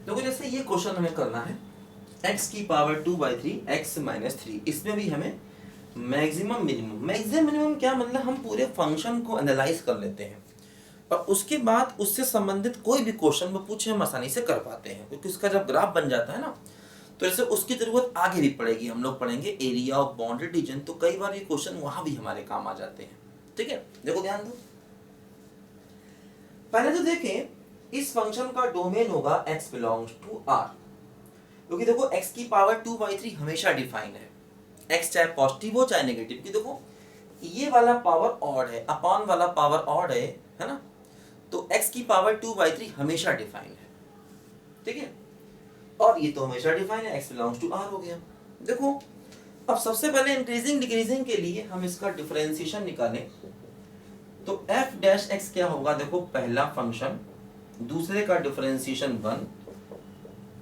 देखो जैसे ये क्वेश्चन हमें करना है x की पावर 2/3 x माइनस 3, इसमें भी हमें मैक्सिमम मिनिमम क्या मतलब हम पूरे फंक्शन को एनालाइज कर लेते हैं और उसके बाद उससे संबंधित कोई भी क्वेश्चन वो पूछे हम आसानी से कर पाते हैं, क्योंकि उसका जब ग्राफ बन जाता है ना तो ऐसे उसकी जरूरत आगे भी पड़ेगी। हम लोग पढ़ेंगे एरिया ऑफ बाउंड्री रीजन, तो कई बार ये क्वेश्चन वहां भी हमारे काम आ जाते हैं। ठीक है, देखो ध्यान दो। पहले तो देखें इस फंक्शन का डोमेन होगा x बिलोंग्स टू r, क्योंकि देखो x की पावर 2/3 हमेशा डिफाइन है, x चाहे पॉजिटिव हो चाहे नेगेटिव। कि देखो ये वाला पावर ऑड है, अपॉन वाला पावर ऑड है ना, तो x की पावर 2/3 हमेशा डिफाइन है। ठीक है, और ये तो हमेशा डिफाइन है, x बिलोंग्स टू r हो गया। देखो अब सबसे पहले इंक्रीजिंग डिक्रीजिंग के लिए हम इसका डिफरेंशिएशन निकालें तो f डैश x क्या होगा, देखो पहला फंक्शन दूसरे का डिफरेंशिएशन 1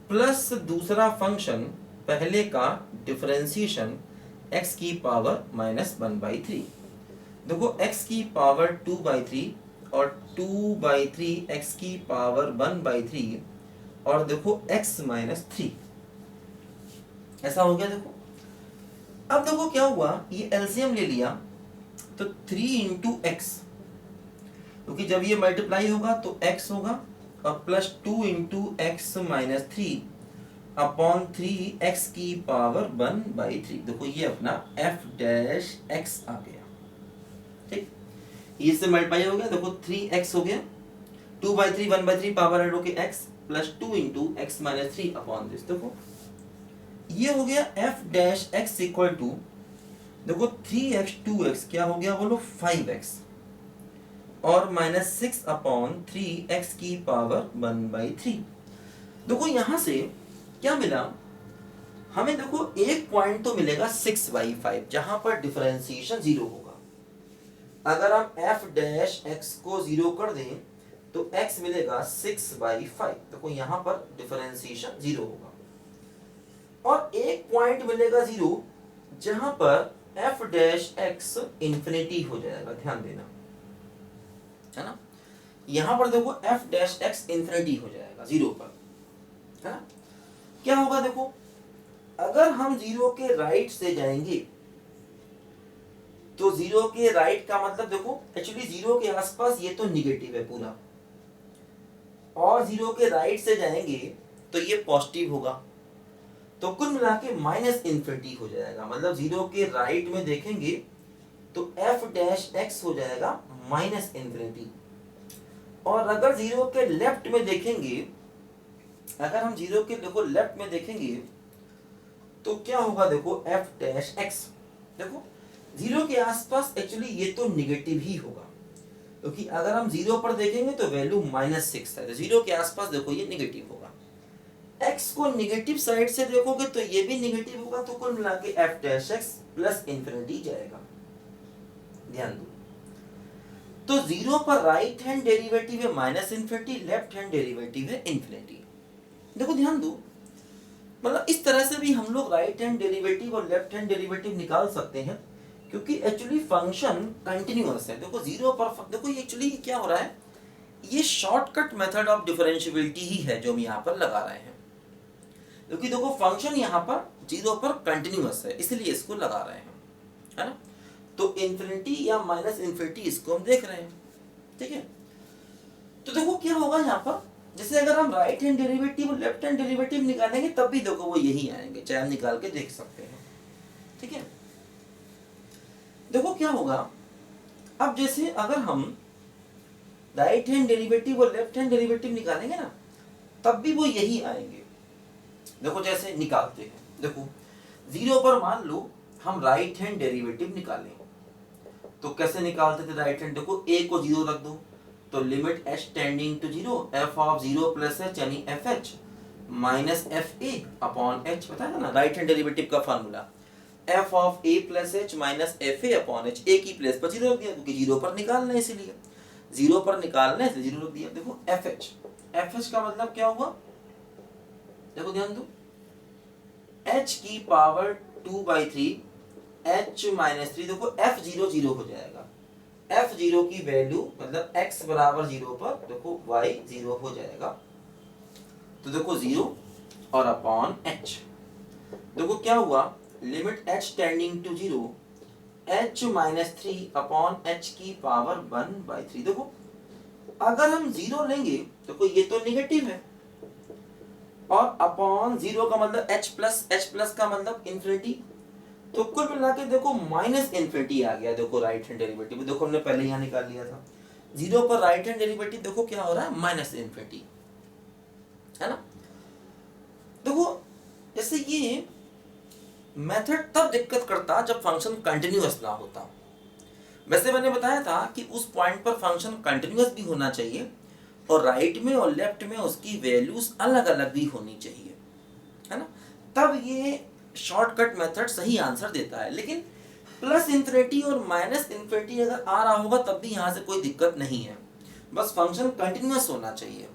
प्लस दूसरा फंक्शन पहले का डिफरेंशिएशन x की पावर -1/3। देखो x की पावर 2/3 और 2/3 x की पावर 1/3 और देखो x माइनस 3, ऐसा हो गया। देखो अब देखो क्या हुआ, ये एलसीएम ले लिया तो 3 इंटू एक्स, क्योंकि जब ये मल्टीप्लाई होगा तो x होगा और plus 2 into X minus 3 upon 3 x की पावर 1/3। देखो ये अपना f डैश x आ गया। ठीक, ये से मल्टीप्लाई हो गया, देखो 3x हो गया, 2/3 1/3 पावर ऐड होके x plus 2 into X minus 3 upon this. देखो ये हो गया f dash x equal to, देखो 3x 2x क्या हो गया बोलो 5x और -6 अपॉन 3x की पावर 1/3। देखो यहां से क्या मिला हमें, देखो एक पॉइंट तो मिलेगा 6/5 जहां पर डिफरेंशिएशन 0 होगा। अगर हम f डैश x को 0 कर दें तो x मिलेगा 6/5। देखो यहां पर डिफरेंशिएशन 0 होगा और एक पॉइंट मिलेगा 0 जहां पर f डैश x इंफिनिटी हो जाएगा। ध्यान देना है ना, यहां पर देखो f डैश x इंफिनिटी हो जाएगा 0 पर, है ना। क्या होगा, देखो अगर हम 0 के राइट से जाएंगे तो 0 के राइट का मतलब देखो एक्चुअली 0 के आसपास ये तो निगेटिव है पूरा, और 0 के राइट से जाएंगे तो ये पॉजिटिव होगा, तो कुल मिला के माइनस इंफिनिटी हो जाएगा। मतलब 0 के राइट में देखेंगे तो f डैश x हो जाएगा माइनस इंफिनिटी, और अगर 0 के लेफ्ट में देखेंगे, अगर हम 0 के देखो लेफ्ट में देखेंगे तो क्या होगा, देखो f डैश x, देखो 0 के आसपास एक्चुअली ये तो निगेटिव ही होगा, क्योंकि अगर हम 0 पर देखेंगे तो वैल्यू -6 है, तो 0 के आसपास देखो ये निगेटिव होगा। x को निगेटिव साइड से देखोगे तो ये भी निगेटिव होगा, तो कुल मिला के f dash x plus infinity जाएगा। ध्यान दो, तो 0 पर राइट हैंड डेरिवेटिव है minus infinity, left hand derivative है इंफिनिटी। देखो ध्यान दो, मतलब इस तरह से भी हम लोग राइट हैंड डेरिवेटिव और लेफ्ट हैंड डेरिवेटिव निकाल सकते हैं, क्योंकि एक्चुअली फंक्शन कंटिन्यूअस है। देखो 0 पर देखो ये एक्चुअली क्या हो रहा है, ये शॉर्टकट मेथड ऑफ डिफरेंशिएबिलिटी ही है जो हम यहाँ पर लगा रहे हैं, क्योंकि देखो फंक्शन यहाँ पर 0 पर कंटिन्यूअस है इसलिए इसको लगा रहे हैं, है ना। तो इंफिनिटी या माइनस इंफिनिटी इसको हम देख रहे हैं। ठीक है, तो देखो क्या होगा यहाँ पर, जैसे अगर हम राइट हैंड डेरिवेटिव और लेफ्ट हैंड डेरिवेटिव निकालेंगे तब भी देखो वो यही आएंगे, चाहे हम निकाल के देख सकते हैं। ठीक है, देखो क्या होगा, अब जैसे अगर हम राइट हैंड डेरिवेटिव और लेफ्ट हैंड डेरिवेटिव निकालेंगे ना तब भी वो यही आएंगे। देखो जैसे निकालते हैं, देखो 0 पर मान लो हम राइट हैंड डेरिवेटिव निकालें तो कैसे निकालते थे राइट हैंड, देखो a को 0 रख दो तो limit h tending to 0 f of 0 plus h यानी fh minus fa upon h, पता है ना राइट हैंड डेरिवेटिव का formula f of a plus h minus fa upon h, a की प्लेस पर 0 रख दिया क्योंकि 0 पर निकालना है, इसीलिए 0 पर निकालना है इसलिए 0 रख दिया। देखो fh का मतलब क्या हुआ, देखो ध्यान दो, h की पावर 2/3 h माइनस 3, देखो f0 0 हो जाएगा, f0 की वैल्यू मतलब x बराबर 0 पर देखो y 0 हो जाएगा। तो देखो 0 और अपॉन h, देखो क्या हुआ, limit h tending to 0 h minus 3 upon h की पावर 1/3। देखो अगर हम 0 लेंगे देखो ये तो निगेटिव है, और अपॉन 0 का मतलब h प्लस का मतलब इंफिनिटी, तो कुल मिला के देखो माइनस इंफिनिटी आ गया। देखो राइट हैंड डेरिवेटिव देखो हमने पहले यहाँ निकाल लिया था, 0 पर राइट हैंड डेरिवेटिव देखो क्या हो रहा है, माइनस इंफिनिटी, है ना। देखो जैसे ये मेथड तब दिक्कत करता जब फंक्शन कंटिन्यूअस ना होता। वैसे मैंने बताया था कि उस पॉइंट पर फंक्शन कंटिन्यूअस भी होना चाहिए और राइट में और लेफ्ट में उसकी वैल्यूज अलग अलग भी होनी चाहिए, है ना, तब ये शॉर्टकट मेथड सही आंसर देता है। लेकिन प्लस इंफिनिटी और माइनस इंफिनिटी अगर आ रहा होगा तब भी यहाँ से कोई दिक्कत नहीं है, बस फंक्शन कंटिन्यूअस होना चाहिए,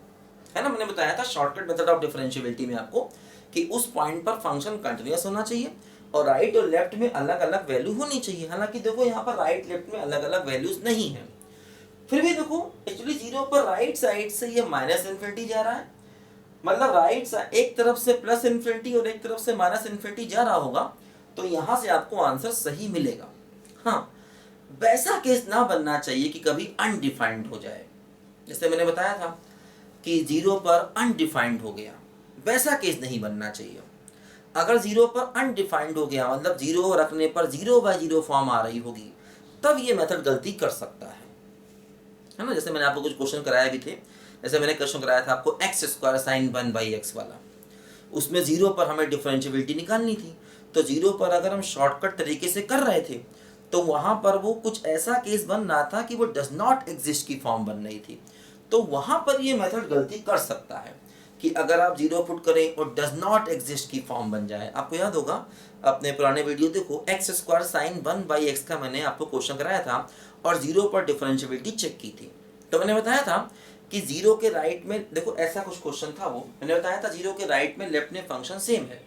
है ना। मैंने बताया था शॉर्टकट मेथड ऑफ डिफरेंशिएबिलिटी में आपको कि उस पॉइंट पर फंक्शन कंटिन्यूअस होना चाहिए और राइट और लेफ्ट में अलग अलग वैल्यू होनी चाहिए। हालांकि देखो यहाँ पर राइट लेफ्ट में अलग अलग वैल्यूज नहीं है, फिर भी देखो एक्चुअली 0 पर राइट साइड से ये माइनस इंफिनिटी जा रहा है, मतलब राइट साइड एक तरफ से प्लस इंफिनिटी और एक तरफ से माइनस इंफिनिटी जा रहा होगा, तो यहां से आपको आंसर सही मिलेगा। हाँ, वैसा केस ना बनना चाहिए कि कभी अनडिफाइंड हो जाए, जैसे मैंने बताया था कि 0 पर अनडिफाइंड हो गया, वैसा केस नहीं बनना चाहिए। अगर 0 पर अनडिफाइंड हो गया मतलब 0 रखने पर 0/0 फॉर्म आ रही होगी, तब ये मेथड गलती कर सकता है ना। जैसे मैंने आपको कुछ क्वेश्चन कराया भी थे, जैसे मैंने क्वेश्चन कराया था आपको x² sin 1/x वाला, उसमें 0 पर हमें डिफरेंशिएबिलिटी निकालनी थी, तो 0 पर अगर हम शॉर्टकट तरीके से कर रहे थे तो वहां पर वो कुछ ऐसा केस बन रहा था कि वो डज नॉट एग्जिस्ट की फॉर्म बन रही थी, तो वहां पर ये मेथड गलती कर सकता है कि अगर आप 0 पुट करें और डज नॉट एग्जिस्ट की फॉर्म बन जाए। आपको याद होगा अपने पुराने वीडियो देखो, x² sin 1/x का मैंने आपको क्वेश्चन कराया था और 0 पर डिफरेंशिएबिलिटी चेक की थी, तो मैंने बताया था कि 0 के राइट में देखो ऐसा कुछ क्वेश्चन था, वो मैंने बताया था 0 के राइट में लेफ्ट में फंक्शन सेम है,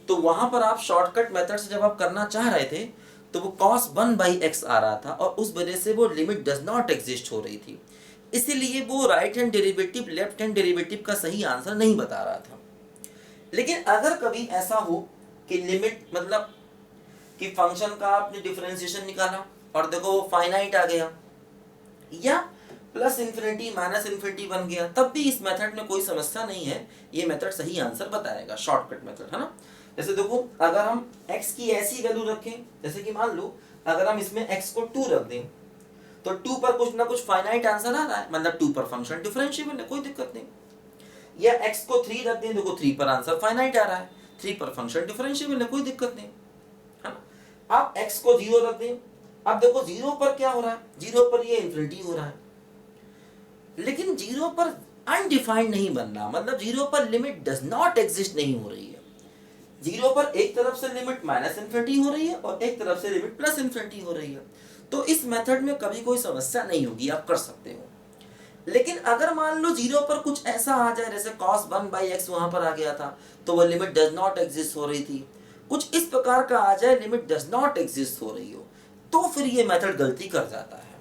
तो वहां पर आप शॉर्टकट मेथड से जब आप करना चाह रहे थे तो वो cos 1/x आ रहा था और उस वजह से वो लिमिट डज नॉट एग्जिस्ट हो रही थी, इसीलिए वो right hand derivative left hand derivative का सही आंसर नहीं बता रहा था। लेकिन अगर कभी ऐसा हो कि लिमिट मतलब कि फंक्शन का आपने डिफरेंशिएशन निकाला और देखो वो फाइनाइट आ गया या प्लस इंफिनिटी माइनस इंफिनिटी बन गया, तब भी इस मेथड में कोई समस्या नहीं है, ये मेथड सही आंसर बताएगा, शॉर्टकट मेथड, है ना। जैसे देखो अगर हम x की ऐसी वैल्यू रखें, जैसे कि मान लो अगर हम इसमें x को 2 रख दें तो 2 पर कुछ ना कुछ फाइनाइट आंसर आ रहा है, मतलब 2 पर फंक्शन डिफरेंशिएबल है, कोई दिक्कत नहीं। या x को 3 रख दें, देखो 3 पर आंसर फाइनाइट आ रहा है, 3 पर फंक्शन डिफरेंशिएबल है, कोई दिक्कत नहीं, है ना। आप x को 0 रख दें, अब देखो 0 पर क्या हो रहा है, 0 पर ये इंफिनिटी हो रहा है, लेकिन 0 पर अनडिफाइंड नहीं बन रहा, मतलब 0 पर लिमिट डज नॉट एग्जिस्ट नहीं हो रही है। 0 पर एक तरफ से लिमिट माइनस इंफिनिटी हो रही है और एक तरफ से लिमिट प्लस इंफिनिटी हो रही है, तो इस मेथड में कभी कोई समस्या नहीं होगी, आप कर सकते हो। लेकिन अगर मान लो 0 पर कुछ ऐसा आ जाए जैसे cos 1/x वहां पर आ गया था तो वो लिमिट डज नॉट एग्जिस्ट हो रही थी, कुछ इस प्रकार का आ जाए लिमिट डज नॉट एग्जिस्ट हो रही हो, तो फिर ये मेथड गलती कर जाता है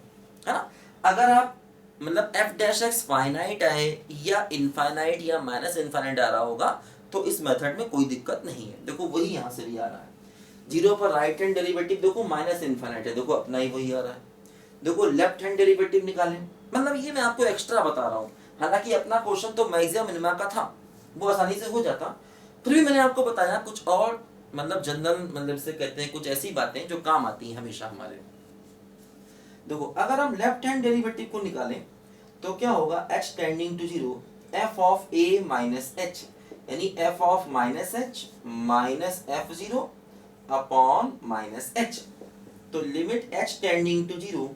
ना। अगर आप मतलब f' फाइनाइट आए या इनफाइनाइट या माइनस इनफाइनाइट आ रहा होगा तो इस मेथड में कोई दिक्कत नहीं है। देखो वही यहाँ से भी आ रहा है, 0 पर राइट हैंड डेरिवेटिव देखो माइनस इनफाइनाइट है, देखो अपना ही वही आ रहा है। देखो लेफ्ट हैंड डेरिवेटिव निकालें, मतलब ये मैं आपको एक्स्ट्रा बता रहा हूँ, हालांकि अपना क्वेश्चन तो मैक्सिमम मिनिमा का था, वो आसानी से हो जाता, फिर भी मैंने आपको बताया कुछ और मतलब जनरल मतलब से कहते हैं कुछ ऐसी बातें जो काम आती हैं हमेशा हमारे। देखो अगर हम लेफ्ट हैंड डेरिवेटिव को निकालें तो क्या होगा, h tending to 0 f of a minus h, यानी f of minus h minus f0 upon minus h, तो लिमिट h टेंडिंग टू 0,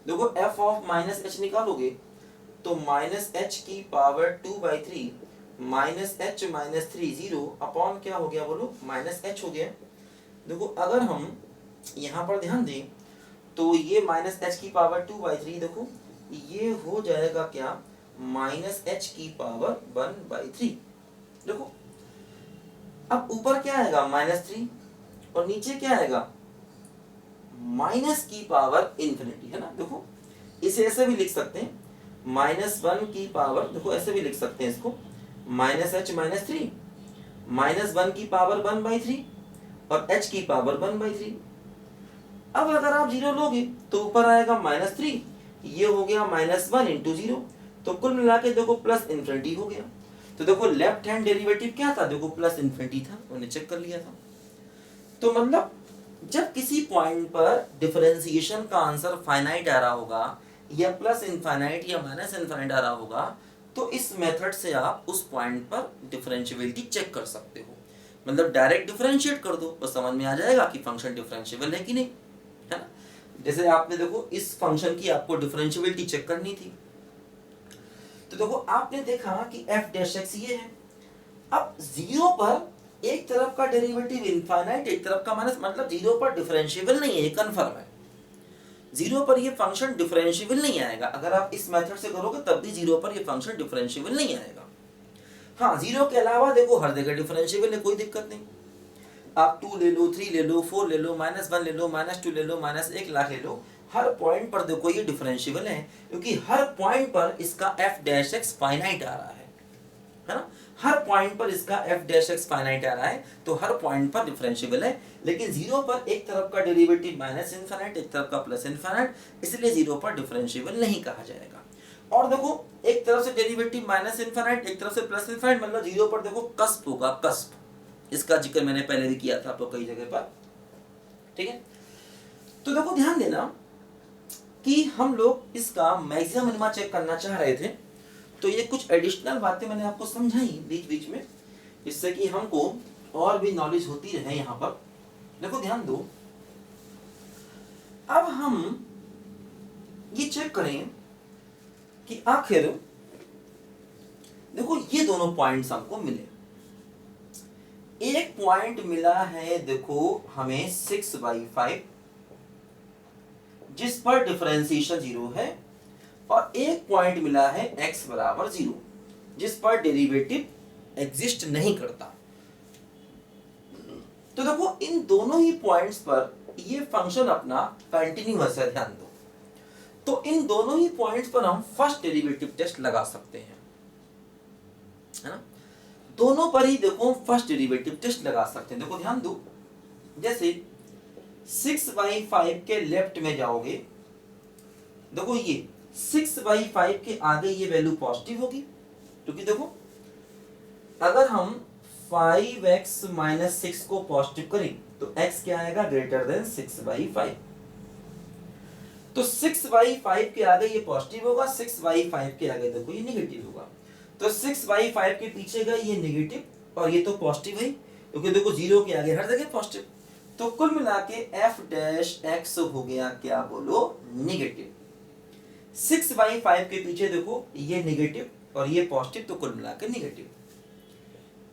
देखो f ऑफ माइनस h निकालोगे तो माइनस h की power 2/3 minus h minus 3 0 upon क्या हो गया बोलो, माइनस h हो गया। देखो अगर हम यहाँ पर ध्यान दें तो ये माइनस h की पावर 2/3 देखो ये हो जाएगा क्या, माइनस h की पावर 1/3। देखो अब ऊपर क्या आएगा -3 और नीचे क्या आएगा माइनस की पावर इंफिनिटी, है ना। देखो इसे ऐसे भी लिख सकते हैं -1 की पावर, देखो ऐसे भी लिख सकते हैं इसको minus H minus three, minus 1 की पावर 1/3 और h की पावर 1/3। अब अगर आप जीरो लोगे तो ऊपर आएगा -3, ये हो गया -1 इंटू जीरो, तो कुल मिला के देखो प्लस इन्फिनिटी हो गया। तो देखो लेफ्ट हैंड डेरिवेटिव क्या था, देखो प्लस इन्फिनिटी था, मैंने चेक कर लिया था। तो मतलब जब किसी पॉइंट पर डिफरेंशिएशन का आंसर फाइनाइट आ रहा होगा या प्लस इनफाइनाइट या माइनस इनफाइनाइट आ रहा होगा, तो इस मेथड से आप उस पॉइंट पर डिफरेंशिएबिलिटी चेक कर सकते हो। मतलब डायरेक्ट डिफरेंशिएट कर दो, बस समझ में आ जाएगा कि फंक्शन डिफरेंशिएबल है कि नहीं, है ना। जैसे आपने देखो इस फंक्शन की आपको डिफरेंशिएबिलिटी चेक करनी थी, तो देखो आपने देखा कि f डैश x ये है। अब जीरो पर एक तरफ का डेरिवेटिव इनफाइनाइट, एक तरफ का माइनस, मतलब जीरो पर डिफरेंशिएबल नहीं है, ये कंफर्म है। जीरो पर ये फंक्शन डिफरेंशिएबल नहीं आएगा, अगर आप इस मेथड से करोगे तब भी जीरो पर ये फंक्शन डिफरेंशिएबल नहीं आएगा। हाँ, जीरो के अलावा देखो हर जगह डिफरेंशिएबल है, कोई दिक्कत नहीं। आप 2 ले लो, 3 ले लो, 4 ले लो, -1 ले लो, -2 ले लो, -1 लाख ले लो, हर पॉइंट पर देखो ये डिफरेंशिएबल है, क्योंकि हर पॉइंट पर इसका f डैश x फाइनाइट आ रहा है ना। हर पॉइंट पर इसका f डैश x फाइनाइट आ रहा है, तो हर पॉइंट पर डिफरेंशिएबल है। लेकिन जीरो पर एक तरफ का डेरिवेटिव माइनस इनफाइनाइट, एक तरफ का प्लस इनफाइनाइट, इसलिए जीरो पर डिफरेंशिएबल नहीं कहा जाएगा। और देखो एक तरफ से डेरिवेटिव माइनस इनफाइनाइट, एक तरफ से प्लस इनफाइनाइट, मतलब जीरो पर देखो कस्प होगा, कस्प। इसका जिक्र मैंने पहले भी किया था आपको कई जगह पर, ठीक है। तो देखो ध्यान देना कि हम लोग इसका मैक्सिमम मिनिमा चेक करना चाह रहे थे, तो ये कुछ एडिशनल बातें मैंने आपको समझाई बीच बीच में, जिससे कि हमको और भी नॉलेज होती रहे। यहां पर देखो ध्यान दो, अब हम ये चेक करें कि आखिर देखो ये दोनों पॉइंट्स हमको मिले। एक पॉइंट मिला है देखो हमें 6/5, जिस पर डिफरेंशिएशन 0 है, और एक पॉइंट मिला है x बराबर 0, जिस पर डेरिवेटिव एग्जिस्ट नहीं करता। तो देखो इन दोनों ही पॉइंट्स पर ये फंक्शन अपना कंटिन्यूअस है, ध्यान दो। तो इन दोनों ही पॉइंट्स पर हम फर्स्ट डेरिवेटिव टेस्ट लगा सकते हैं, है ना। दोनों पर ही देखो फर्स्ट डेरिवेटिव टेस्ट लगा सकते हैं। देखो ध्यान दो, जैसे 6/5 के लेफ्ट में जाओगे, देखो ये 6/5 के आगे ये वैल्यू पॉजिटिव होगी, क्योंकि देखो अगर हम 5x - 6 को पॉजिटिव करें तो x क्या आएगा, ग्रेटर देन 6/5। तो 6/5 के आगे ये पॉजिटिव होगा, 6/5 के आगे देखो ये नेगेटिव होगा। तो 6/5 के पीछे का ये नेगेटिव, और ये तो पॉजिटिव है, क्योंकि देखो जीरो के आगे हर जगह पॉजिटिव। तो कुल मिला के f डैश x हो गया क्या, बोलो, नेगेटिव। 6/5 के पीछे देखो ये नेगेटिव और ये पॉजिटिव, तो कुल मिला के नेगेटिव।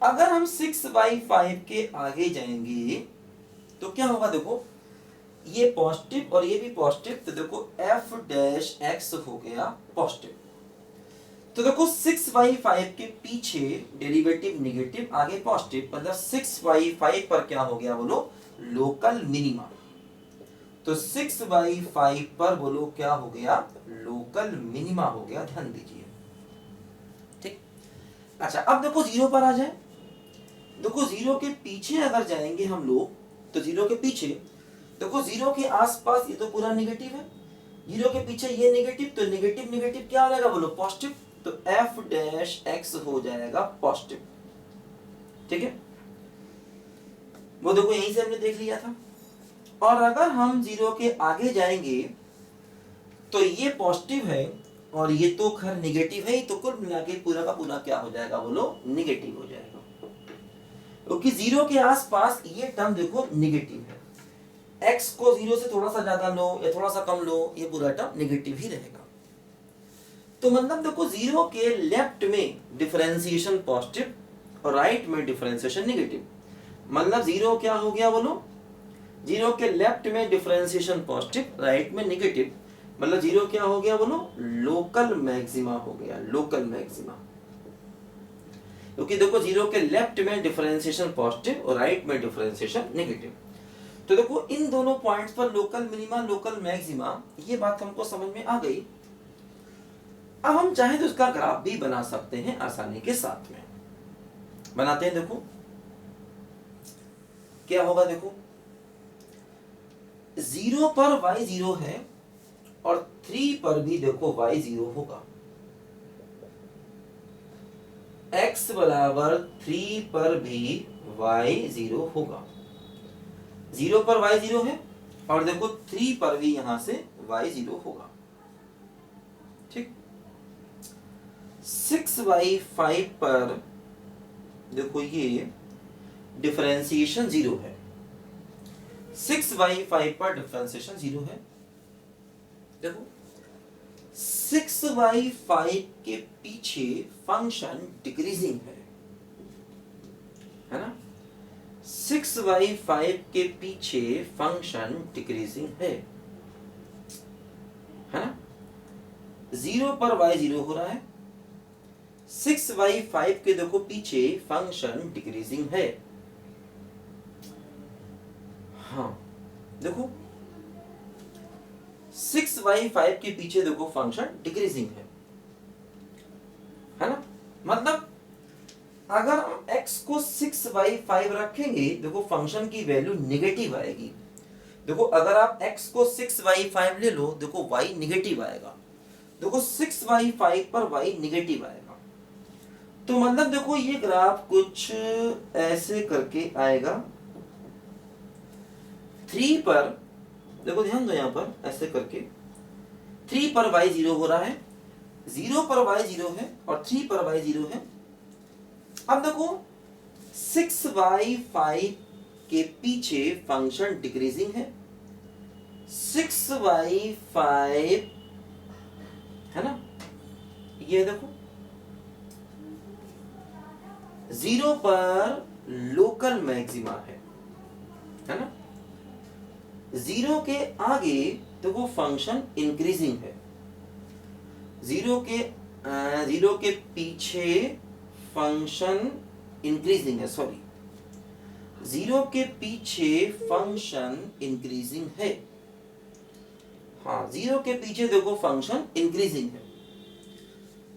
अगर हम 6/5 के आगे जाएंगे तो क्या होगा, देखो ये पॉजिटिव और ये भी पॉजिटिव, तो देखो f डैश x हो गया पॉजिटिव। तो देखो 6/5 के पीछे डेरिवेटिव नेगेटिव, आगे पॉजिटिव, मतलब 6/5 पर क्या हो गया, बोलो, लोकल मिनिमा। तो 6/5 पर बोलो क्या हो गया, लोकल मिनिमा हो गया, ध्यान दीजिए, ठीक। अच्छा अब देखो जीरो पर आ जाए। देखो जीरो के पीछे अगर जाएंगे हम लोग, तो जीरो के पीछे देखो जीरो के आसपास ये तो पूरा नेगेटिव है, जीरो के पीछे ये नेगेटिव, तो नेगेटिव नेगेटिव क्या हो जाएगा, बोलो, पॉजिटिव। तो f डैश x हो जाएगा पॉजिटिव, ठीक है। वो देखो यहीं से हमने देख लिया था। और अगर हम जीरो के आगे जाएंगे तो ये पॉजिटिव है और ये तो खैर नेगेटिव है, तो कुल मिला के पूरा का पूरा क्या हो जाएगा, बोलो, नेगेटिव हो जाएगा, क्योंकि जीरो के आसपास ये टर्म देखो नेगेटिव है। x को जीरो से थोड़ा सा ज्यादा लो या थोड़ा सा कम लो, ये पूरा टर्म नेगेटिव ही रहेगा। तो मतलब देखो जीरो के लेफ्ट में डिफरेंशिएशन पॉजिटिव और राइट में डिफरेंशिएशन नेगेटिव, मतलब जीरो क्या हो गया, बोलो, जीरो के लेफ्ट में डिफरेंशिएशन पॉजिटिव, राइट में नेगेटिव, मतलब जीरो क्या हो गया, बोलो, लोकल मैक्सिमा हो गया, लोकल मैक्सिमा। क्योंकि देखो जीरो के लेफ्ट में डिफरेंशिएशन पॉजिटिव और राइट में डिफरेंशिएशन नेगेटिव, तो देखो इन दोनों पॉइंट्स पर लोकल मिनिमा, लोकल मैक्सिमा, ये बात हमको समझ में आ गई। अब हम चाहे तो इसका ग्राफ भी बना सकते हैं आसानी के साथ में, बनाते हैं, देखो क्या होगा, देखो 0 पर y 0 है और 3 पर भी देखो y 0 होगा। x बराबर 3 पर भी y 0 होगा। 0 पर y 0 है और देखो 3 पर भी यहां से y 0 होगा। ठीक, 6y 5 पर देखो ये डिफरेंशिएशन 0 है। 6y 5 पर डिफरेंशिएशन 0 है। देखो 6y 5 के पीछे फंक्शन डिक्रीजिंग है ना। 6y 5 के पीछे फंक्शन डिक्रीजिंग है ना। 0 पर y 0 हो रहा है, 6y 5 के देखो पीछे फंक्शन डिक्रीजिंग है। हाँ देखो 6y 5 के पीछे देखो फंक्शन डिक्रीजिंग है ना। मतलब अगर हम x को 6y 5 रखेंगे देखो फंक्शन की वैल्यू निगेटिव आएगी। देखो अगर आप x को 6y 5 ले लो देखो y निगेटिव आएगा। देखो 6y 5 पर y निगेटिव आएगा। तो मतलब देखो ये ग्राफ कुछ ऐसे करके आएगा। 3 पर देखो ध्यान दो, यहां पर ऐसे करके 3 पर y 0 हो रहा है, 0 पर y 0 है और 3 पर y 0 है। अब देखो 6y 5 के पीछे फंक्शन डिक्रीजिंग है। 6y 5 है ना, ये देखो 0 पर लोकल मैक्सिमा है ना। 0 के आगे देखो फंक्शन इंक्रीजिंग है। 0 के पीछे फंक्शन इंक्रीजिंग है, सॉरी 0 के पीछे फंक्शन इंक्रीजिंग है। हाँ 0 के पीछे देखो फंक्शन इंक्रीजिंग है।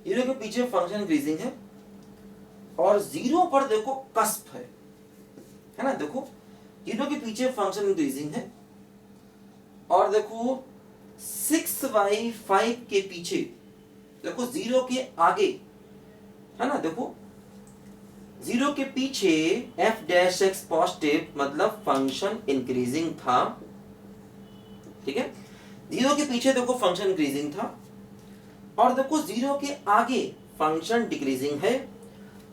0 के पीछे फंक्शन इंक्रीजिंग है और 0 पर देखो कस्प है ना। देखो 0 के पीछे फंक्शन इंक्रीजिंग है और देखो 6y 5 के पीछे देखो 0 के आगे है ना। देखो 0 के पीछे f डैश x पॉजिटिव मतलब फंक्शन इंक्रीजिंग था। ठीक है, 0 के पीछे देखो फंक्शन इंक्रीजिंग था और देखो 0 के आगे फंक्शन डिक्रीजिंग है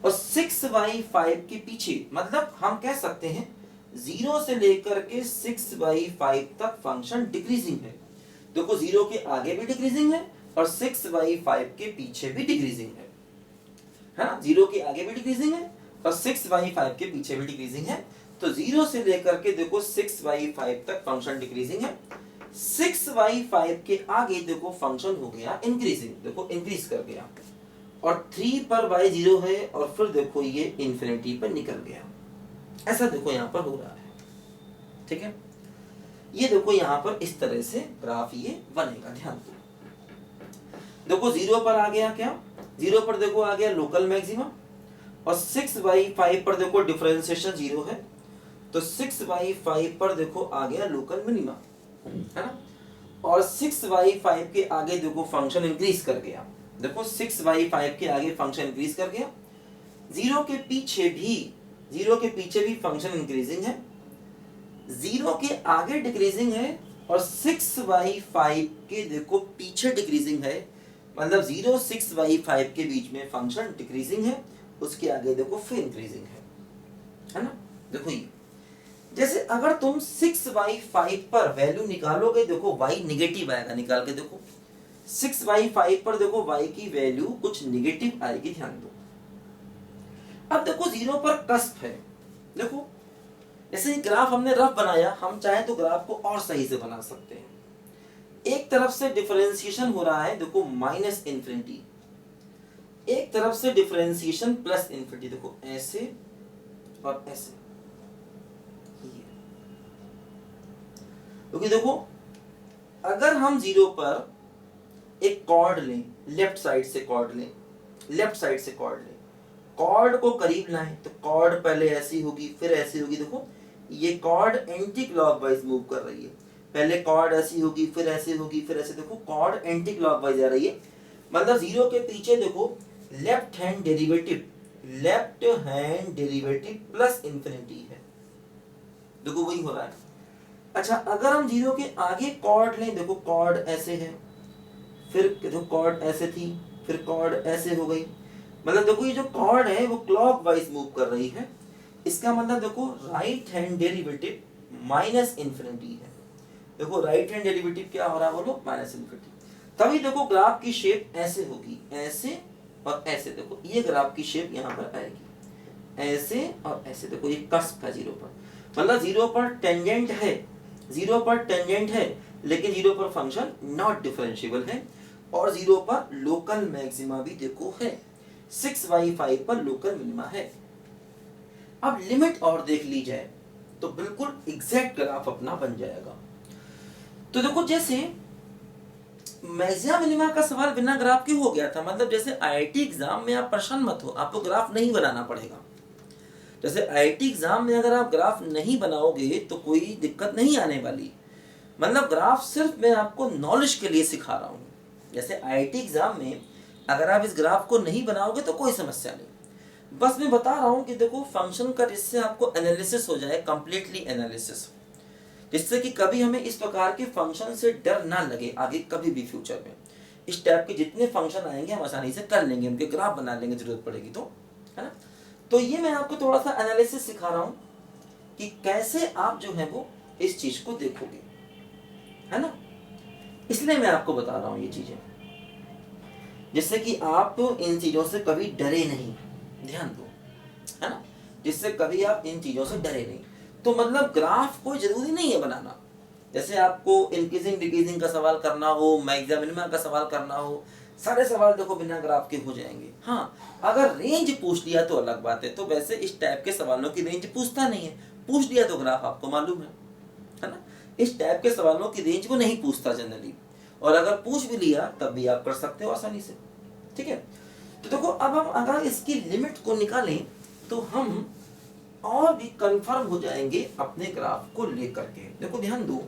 और 6y 5 के पीछे मतलब हम कह सकते हैं 0 से लेकर के 6y 5 तक फंक्शन डिक्रीजिंग है। देखो 0 के आगे भी डिक्रीजिंग है और 6y 5 के पीछे भी डिक्रीजिंग है ना। 0 के आगे भी डिक्रीजिंग है और 6y 5 के पीछे भी डिक्रीजिंग है। तो 0 से लेकर के देखो 6y 5 तक फंक्शन डिक्रीजिंग है। 6y 5 के आगे देखो फंक्शन हो गया इंक्रीजिंग, देखो इंक्रीज कर गया और 3 पर y 0 है और फिर देखो ये इंफिनिटी पर निकल गया। ऐसा देखो यहां पर हो रहा है। ठीक है, ये देखो यहां पर इस तरह से ग्राफ ये बनेगा। ध्यान दो, देखो 0 पर आ गया क्या, 0 पर देखो आ गया लोकल मैक्सिमा और 6y 5 पर देखो डिफरेंशिएशन 0 है तो 6y 5 पर देखो आ गया लोकल मिनिमा है ना। और 6y 5 के आगे देखो फंक्शन इंक्रीज कर गया। देखो 6y 5 के आगे फंक्शन इंक्रीज कर गया। 0 के पीछे भी फंक्शन इंक्रीजिंग है, 0 के आगे डिक्रीजिंग है और 6y 5 के देखो पीछे डिक्रीजिंग है। मतलब 0 6y 5 के बीच में फंक्शन डिक्रीजिंग है, उसके आगे देखो फिर इंक्रीजिंग है ना। देखो ये जैसे अगर तुम 6y 5 पर वैल्यू निकालोगे देखो y निगेटिव आएगा। निकाल के देखो 6y 5 पर देखो y की वैल्यू कुछ निगेटिव आएगी। ध्यान दो, अब देखो 0 पर कस्प है। देखो जैसे ये ग्राफ हमने रफ बनाया, हम चाहे तो ग्राफ को और सही से बना सकते हैं। एक तरफ से डिफरेंशिएशन हो रहा है देखो माइनस इंफिनिटी, एक तरफ से डिफरेंशिएशन प्लस इंफिनिटी। देखो ऐसे और ऐसे, क्योंकि देखो अगर हम 0 पर एक कॉर्ड लें, लेफ्ट साइड से कॉर्ड लें, कॉर्ड कॉर्ड को करीब लाएं तो कॉर्ड पहले ऐसी होगी फिर ऐसी होगी। देखो ये कॉर्ड एंटी क्लॉकवाइज मूव कर रही है, पहले कॉर्ड ऐसी होगी फिर ऐसी होगी फिर ऐसे। देखो कॉर्ड एंटी क्लॉकवाइज आ रही है, मतलब जीरो के पीछे देखो left hand derivative plus infinity है। देखो वही हो रहा है। अच्छा अगर हम जीरो के आगे कॉर्ड लें, देखो कॉर्ड ऐसे है, फिर देखो कॉर्ड ऐसे थी, फिर कॉर्ड ऐसे हो गई, मतलब देखो ये जो कॉर्ड है वो क्लॉकवाइज मूव कर रही है। इसका मतलब देखो right hand derivative minus infinity है। देखो राइट हैंड डेरिवेटिव क्या हो रहा है बोलो, माइनस इंफिनिटी। तभी देखो ग्राफ की शेप ऐसे होगी, ऐसे और ऐसे। देखो ये ग्राफ की शेप यहाँ पर आएगी ऐसे और ऐसे। देखो ये कस्प है जीरो पर, मतलब जीरो पर टेंजेंट है, जीरो पर टेंजेंट है, लेकिन जीरो पर फंक्शन नॉट डिफरेंशिएबल है। और जीरो पर लोकल मैक्सिमा भी देखो है, 6/5 पर लोकल मिनिमा है। अब लिमिट और देख ली जाए तो बिल्कुल एग्जैक्ट ग्राफ अपना बन जाएगा। तो देखो जैसे मैक्सिमा मिनिमा का सवाल बिना ग्राफ के हो गया था, मतलब जैसे आईआईटी एग्जाम में आप परेशान मत हो, आपको ग्राफ नहीं बनाना पड़ेगा। जैसे आईआईटी एग्जाम में अगर आप ग्राफ नहीं बनाओगे तो कोई दिक्कत नहीं आने वाली, मतलब ग्राफ सिर्फ मैं आपको नॉलेज के लिए सिखा रहा हूँ। जैसे आईआईटी एग्जाम में अगर आप इस ग्राफ को नहीं बनाओगे तो कोई समस्या नहीं, बस मैं बता रहा हूँ कि देखो फंक्शन का जिससे आपको एनालिसिस हो जाए, कंप्लीटली एनालिसिस, जिससे कि कभी हमें इस प्रकार के फंक्शन से डर ना लगे आगे कभी भी फ्यूचर में। इस टाइप के जितने फंक्शन आएंगे हम आसानी से कर लेंगे, उनके ग्राफ बना लेंगे जरूरत पड़ेगी तो, है ना। तो ये मैं आपको थोड़ा सा एनालिसिस सिखा रहा हूँ कि कैसे आप जो है वो इस चीज को देखोगे, है ना। इसलिए मैं आपको बता रहा हूँ ये चीजें, जिससे कि आप इन चीजों से कभी डरे नहीं, ध्यान दो, है ना, जिससे कभी आप इन चीजों से डरे नहीं। तो मतलब ग्राफ कोई जरूरी नहीं है बनाना। जैसे आपको इंक्रीजिंग डिक्रीजिंग का सवाल करना हो, मैक्सिमा मिनिमा का सवाल करना हो, सारे सवाल देखो बिना ग्राफ के हो जाएंगे। हाँ अगर रेंज पूछ लिया तो अलग बात है, तो वैसे इस टाइप के सवालों की रेंज पूछता नहीं है, पूछ लिया तो ग्राफ आपको मालूम है ना। इस टाइप के सवालों की रेंज को नहीं पूछता जनरली, और अगर पूछ भी लिया तब भी आप कर सकते हो आसानी से, ठीक है। तो देखो अब हम अगर इसकी लिमिट को निकालें तो हम और भी कंफर्म हो जाएंगे अपने ग्राफ को लेकर के। देखो ध्यान दो,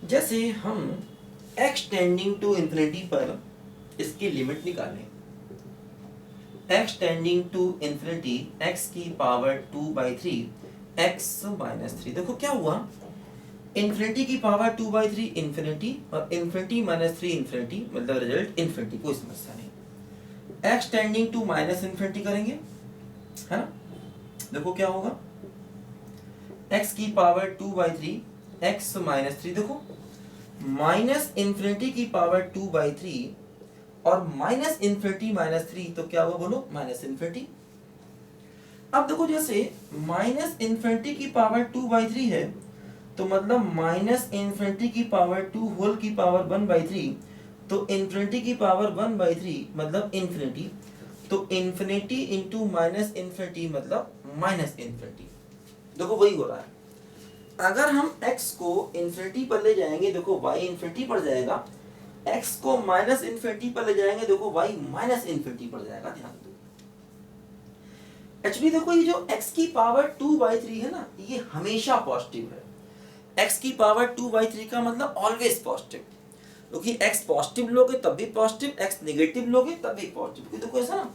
जैसे हम x टेंडिंग टू इंफिनिटी पर इसकी लिमिट निकालें, x tending to infinity x की पावर 2/3 x - 3। देखो क्या हुआ, इंफिनिटी की पावर 2/3 इंफिनिटी और इंफिनिटी - 3 इंफिनिटी, मतलब रिजल्ट इंफिनिटी, कोई समस्या नहीं। x tending to minus infinity करेंगे, है ना। देखो क्या होगा, x की पावर 2/3 x - 3। देखो माइनस इंफिनिटी की पावर 2/3 और माइनस इंफिनिटी -3, तो क्या हुआ बोलो, माइनस इंफिनिटी। अब देखो जैसे माइनस इंफिनिटी की पावर 2/3 है, तो मतलब माइनस इंफिनिटी की पावर 2 होल की पावर 1/3, तो इंफिनिटी की पावर 1/3 मतलब इंफिनिटी, तो इंफिनिटी इंटू माइनस इंफिनिटी मतलब माइनस इंफिनिटी। देखो वही हो रहा है। अगर हम x को इंफिनिटी पर ले जाएंगे, देखो y इंफिनिटी पर जाएगा, x को माइनस इंफिनिटी पर ले जाएंगे, देखो y माइनस इंफिनिटी पर जाएगा। ध्यान दो, एक्चुअली देखो ये जो x की पावर 2/3 है ना, ये हमेशा पॉजिटिव है। x की पावर 2/3 का मतलब ऑलवेज पॉजिटिव, क्योंकि x पॉजिटिव लोगे तब भी पॉजिटिव, x नेगेटिव लोगे तब भी पॉजिटिव। देखो ऐसा ना,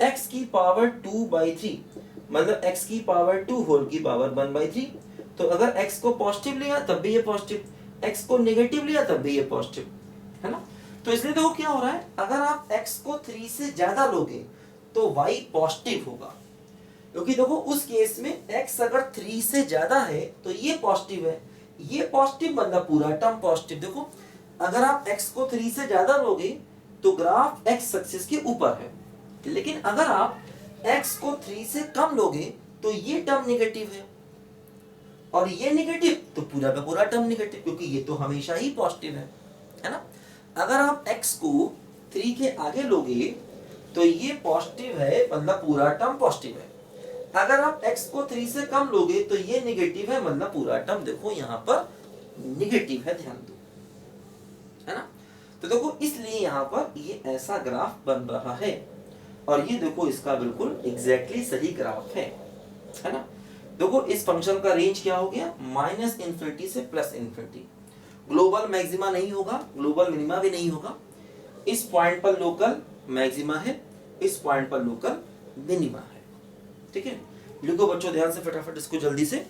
x की पावर 2/3 मतलब x की पावर 2 होल की पावर 1/3, तो अगर x को पॉजिटिव लिया तब भी ये पॉजिटिव, x को नेगेटिव लिया तब भी ये पॉजिटिव, है ना। तो इसलिए देखो क्या हो रहा है, अगर आप x को 3 से ज्यादा लोगे तो y पॉजिटिव होगा, क्योंकि देखो उस केस में x अगर 3 से ज्यादा है तो ये पॉजिटिव है, ये पॉजिटिव मतलब पूरा टर्म पॉजिटिव। देखो अगर आप x को 3 से ज्यादा लोगे तो ग्राफ x एक्सिस के ऊपर है, लेकिन अगर आप x को 3 से कम लोगे तो ये टर्म नेगेटिव है, और ये नेगेटिव तो पूरा का पूरा टर्म नेगेटिव, क्योंकि ये तो हमेशा ही पॉजिटिव है ना। अगर आप x को 3 के आगे लोगे तो ये पॉजिटिव है, मतलब पूरा टर्म पॉजिटिव है। अगर आप x को 3 से कम लोगे तो ये नेगेटिव है, मतलब पूरा टर्म देखो यहाँ पर नेगेटिव है, ध्यान दो, है ना। तो देखो इसलिए यहाँ पर ये ऐसा ग्राफ बन रहा है, और ये देखो इसका बिल्कुल एग्जैक्टली सही ग्राफ है ना। देखो इस फंक्शन का रेंज क्या हो गया, माइनस इन्फिनिटी से प्लस इन्फिनिटी। ग्लोबल मैक्सिमा नहीं होगा, ग्लोबल मिनिमा भी नहीं होगा। इस पॉइंट पर लोकल मैक्सिमा है, इस पॉइंट पर लोकल मिनिमा है। ठीक है, लिखो बच्चों ध्यान से फटाफट इसको जल्दी से।